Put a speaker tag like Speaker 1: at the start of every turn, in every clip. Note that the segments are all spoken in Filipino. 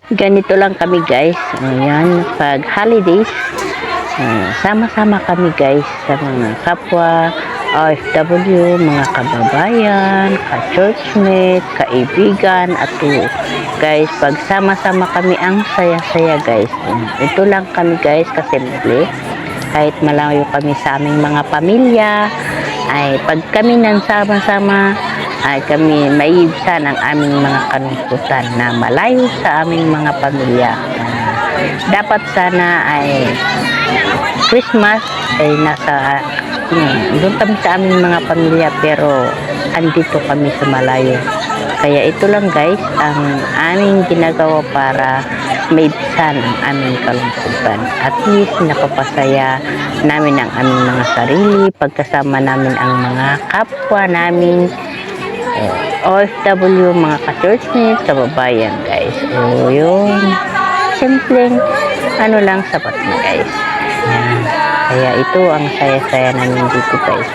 Speaker 1: Ganito lang kami guys. Ayan, pag holidays, sama-sama kami guys sa mga kapwa OFW, mga kababayan, ka-churchmate, kaibigan, at guys, pag sama-sama kami ang saya-saya guys. Ito lang kami guys, kasimple. Kahit malayo kami sa aming mga pamilya, ay pag kami nang sama-sama, ay kami maiibsan ang aming mga kalungkutan na malayo sa aming mga pamilya. Dapat sana ay Christmas ay nasa doon kami sa aming mga pamilya, pero andito kami sa malayo. Kaya ito lang guys ang aming ginagawa para maibsan ang aming kalungkutan. At least nakapasaya namin ang aming mga sarili pagkasama namin ang mga kapwa namin OFW, mga ka-churchmates, kababayan guys. O yun, simpleng ano lang, sapat na guys. Yan. Kaya ito ang saya-saya namin dito guys.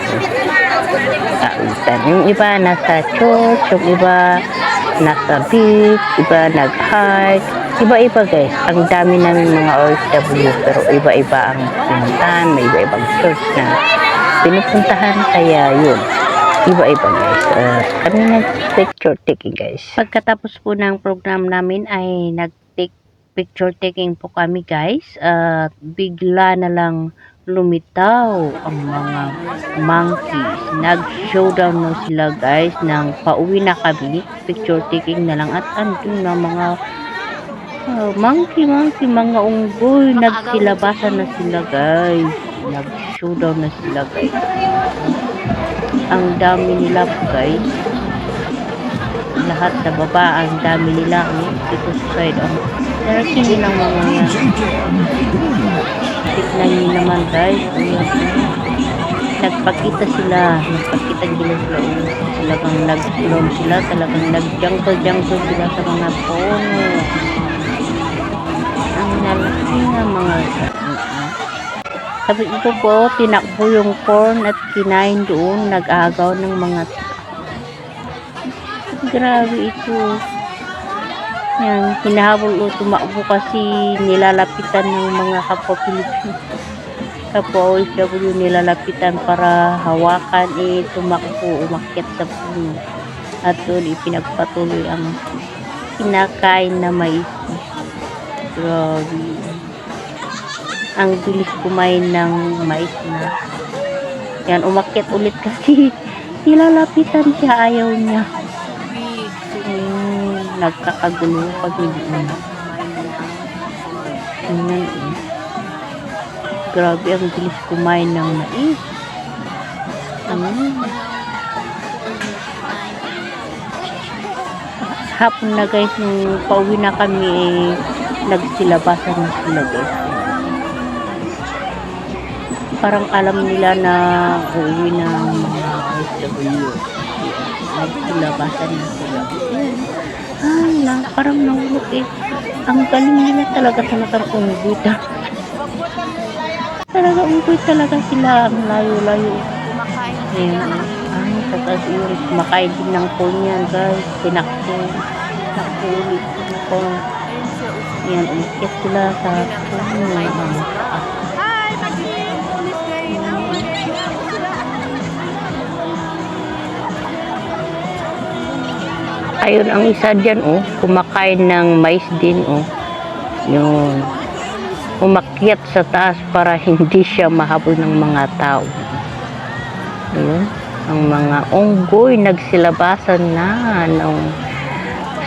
Speaker 1: Yung iba nasa church, yung iba nasa beach, iba nag-hike, iba-iba guys. Ang dami namin mga OFW, pero iba-iba ang pinuntahan, may iba-ibang church na pinupuntahan, kaya yun, iba-iba guys. Kami nag-picture taking guys. Pagkatapos po ng program namin ay nag-take picture taking po kami guys. Bigla na lang lumitaw ang mga monkeys. Nag-showdown na sila guys. Nang pauwi na kami, picture taking na lang, at andun na mga monkey, mga unggoy. Nagsilabasan na sila guys. Nag-showdown na sila guys. Ang dami nila guys. Lahat sa baba, ang dami nila. Dito sa side, ang darating nilang mga yan. Tignan nyo naman guys. Nagpakita sila. Talagang nag-roam sila. Talagang nag-jungle sila sa mga puno. Ang lalaki na mga sabi ito po, tinakbo yung corn at kinain doon, nag-agaw ng mga grabe ito. Yan, hinahabol o tumakbo kasi nilalapitan ng mga kapwa Pilipino. Kapwa OFW nilalapitan para hawakan, tumakbo, umakyat sa puno. At doon ipinagpatuloy ang kinakain na mais. Grabe. Ang bilis kumain ng mais na. Yan, umakyat ulit kasi nilalapitan siya, ayaw niya. Nagkakagulo pag hindi na. Grabe, ang bilis kumain ng mais. Hapon na guys, nung pauwi na kami, nagsilabasan na sila guys. Parang alam nila na uuwi na mga OFW. Nagsilabasan na sila. Parang nahulog Ang galing nila talaga sa matang unggoy. Talaga unggoy talaga sila. Ang layo-layo. Ayan. Sa taas ulit. Kumakain din ng corn yan guys. Tinakbo. Tinakbo ulit. Ayan. Umikyat sila sa corn. Ayun ang isa dyan, kumakain ng mais din, yun, umakyat sa taas para hindi siya mahabol ng mga tao. Ayun, ang mga unggoy nagsilabasan na ng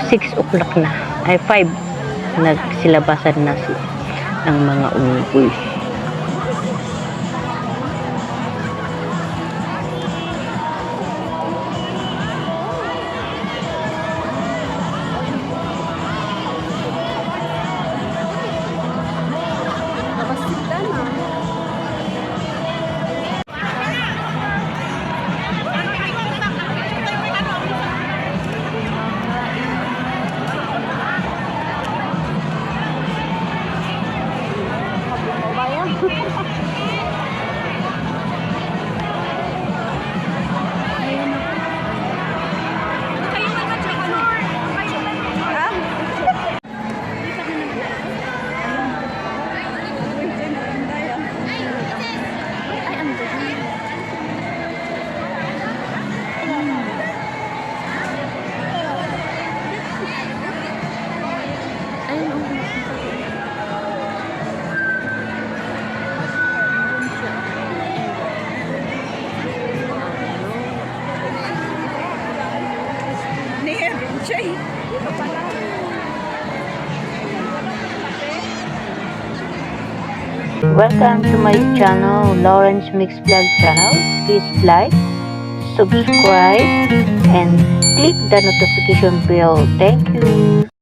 Speaker 1: 6 o'clock na, ay 5, nagsilabasan na ng mga unggoy. Welcome to my channel, Lawrence Mix Vlog channel. Please like, subscribe, and click the notification bell. Thank you.